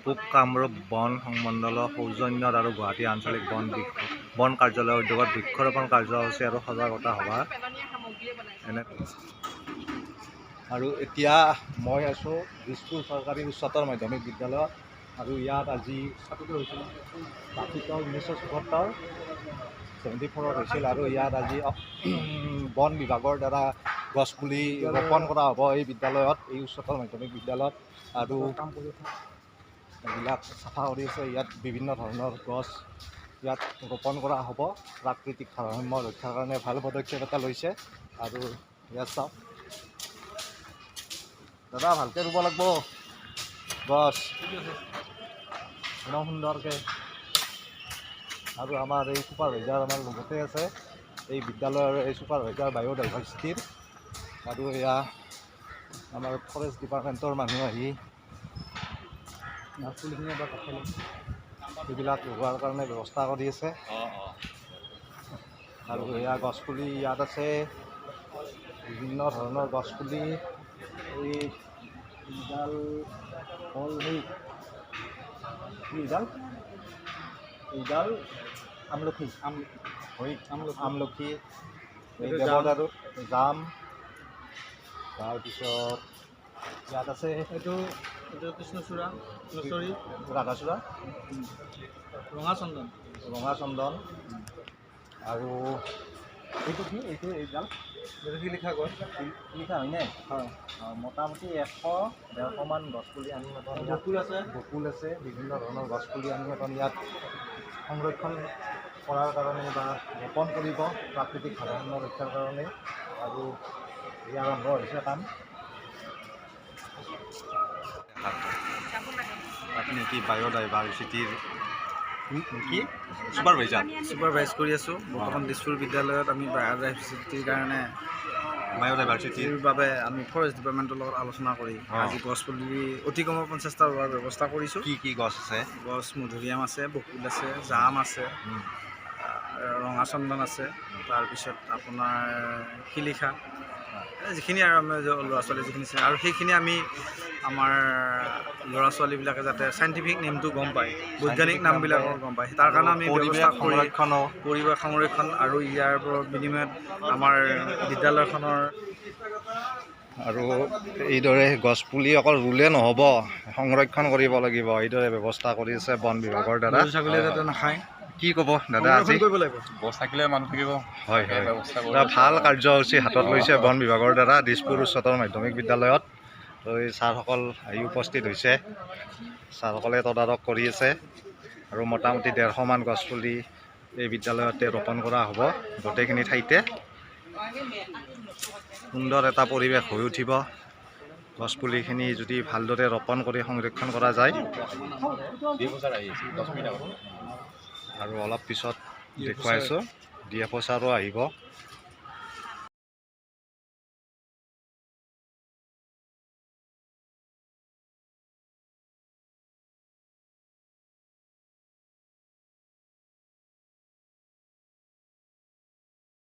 পূব কামৰূপ বন সংমণ্ডলৰ সৌজন্যত আৰু গুৱাহাটী আঞ্চলিক বন কাৰ্যালয়ৰ উদ্যোগত বৃক্ষৰোপণ কাৰ্যসূচী আৰু সজাগতা সভা এনে। আৰু এতিয়া মই আছোঁ দিছপুৰ চৰকাৰী উচ্চতৰ মাধ্যমিক বিদ্যালয়ত আৰু ইয়াত আজি ছাত্ৰ হৈছিল 1974 হৈছিল আৰু ইয়াত আজি বন বিভাগৰ দ্বাৰা গছপুলি ৰোপণ কৰা হ'ব এই বিদ্যালয়ত, এই উচ্চতৰ মাধ্যমিক বিদ্যালয়ত। আৰু এইবিলাক চাফা কৰি আছে, ইয়াত বিভিন্ন ধৰণৰ গছ ইয়াত ৰোপণ কৰা হ'ব। প্ৰাকৃতিক ভাৰসাম্য ৰক্ষাৰ কাৰণে ভাল পদক্ষেপ এটা লৈছে। আৰু ইয়াত চাওক দাদা, ভালকৈ ৰুব লাগিব গছ ইমান সুন্দৰকৈ। আৰু আমাৰ এই ছুপাৰভাইজাৰ আমাৰ লগতে আছে, এই বিদ্যালয়ৰ এই ছুপাৰভাইজাৰ বায়'ডাইভাৰ্চিটিৰ। আৰু এয়া আমাৰ ফৰেষ্ট ডিপাৰ্টমেণ্টৰ মানুহ আহি গছপুলিখিনি এবাৰ এইবিলাক ৰোৱাৰ কাৰণে ব্যৱস্থা কৰি আছে। আৰু এয়া গছপুলি ইয়াত আছে, বিভিন্ন ধৰণৰ গছপুলি। এইডাল হ'ল এইডাল আমলখি, আমলখি, এই দেৱদাৰু, জাম। তাৰপিছত ইয়াত আছে এইটো কৃষ্ণচূড়া, ৰাধাচূড়া, ৰঙা চন্দন। আৰু এইটো কি, এইডাল শিলিখা গছ, শিলিখা হয়নে? হয়। মোটামুটি 100-150মান গছপুলি আনি বকুল আছে, বিভিন্ন ধৰণৰ গছপুলি আনি ইয়াত সংৰক্ষণ কৰাৰ কাৰণে বা ৰোপণ কৰিব প্ৰাকৃতিক ভাৰসাম্য ৰক্ষাৰ কাৰণে। আৰু এই আৰম্ভ হৈছে কাম। আপুনি কি বায়'ডাইভাৰ্চিটিৰ কি ছুপাৰভাইজ কৰি আছোঁ বৰ্তমান দিছপুৰ বিদ্যালয়ত। আমি বায়'ডাইভাৰ্চিটিৰ কাৰণে বায়'ডাইভাৰ্চিটিৰ বাবে আমি ফৰেষ্ট ডিপাৰ্টমেণ্টৰ লগত আলোচনা কৰি আজি গছপুলি অতি কমেও 50টা ৰোৱাৰ ব্যৱস্থা কৰিছোঁ। কি গছ আছে? গছ মধুৰিআম আছে, বকুল আছে, জাম আছে, ৰঙা চন্দন আছে, তাৰপিছত আপোনাৰ শিলিখা, যিখিনি আৰু আমি ল'ৰা ছোৱালী যিখিনি আছে। আৰু সেইখিনি আমি আমাৰ ল'ৰা ছোৱালীবিলাকে যাতে চাইণ্টিফিক নেমটো গম পায়, বৈজ্ঞানিক নামবিলাকো গম পায়, তাৰ কাৰণে আমি ব্যৱস্থা কৰি পৰিৱেশ সংৰক্ষণ আৰু ইয়াৰ বিনিময়ত আমাৰ বিদ্যালয়খনৰ। আৰু এইদৰে গছপুলি অকল ৰুলে নহ'ব, সংৰক্ষণ কৰিব লাগিব। এইদৰে ব্যৱস্থা কৰি আছে বন বিভাগৰ দ্বাৰা। ছাগলীয়ে যাতে নাখায়। কি ক'ব দাদা? আজি কৰিব লাগিব, গছ থাকিলে মানুহ থাকিব। হয়, ভাল কাৰ্যসূচী হাতত লৈছে বন বিভাগৰ দ্বাৰা দিছপুৰ উচ্চতৰ মাধ্যমিক বিদ্যালয়ত। তো এই ছাৰসকল আহি উপস্থিত হৈছে, ছাৰসকলে তদাৰক কৰি আছে। আৰু মোটামুটি 150মান গছপুলি এই বিদ্যালয়তে ৰোপণ কৰা হ'ব। গোটেইখিনি ঠাইতে সুন্দৰ এটা পৰিৱেশ হৈ উঠিব গছপুলিখিনি যদি ভালদৰে ৰোপণ কৰি সংৰক্ষণ কৰা যায়। আৰু অলপ পিছত দেখুৱাইছোঁ DFO ছাৰো আহিব।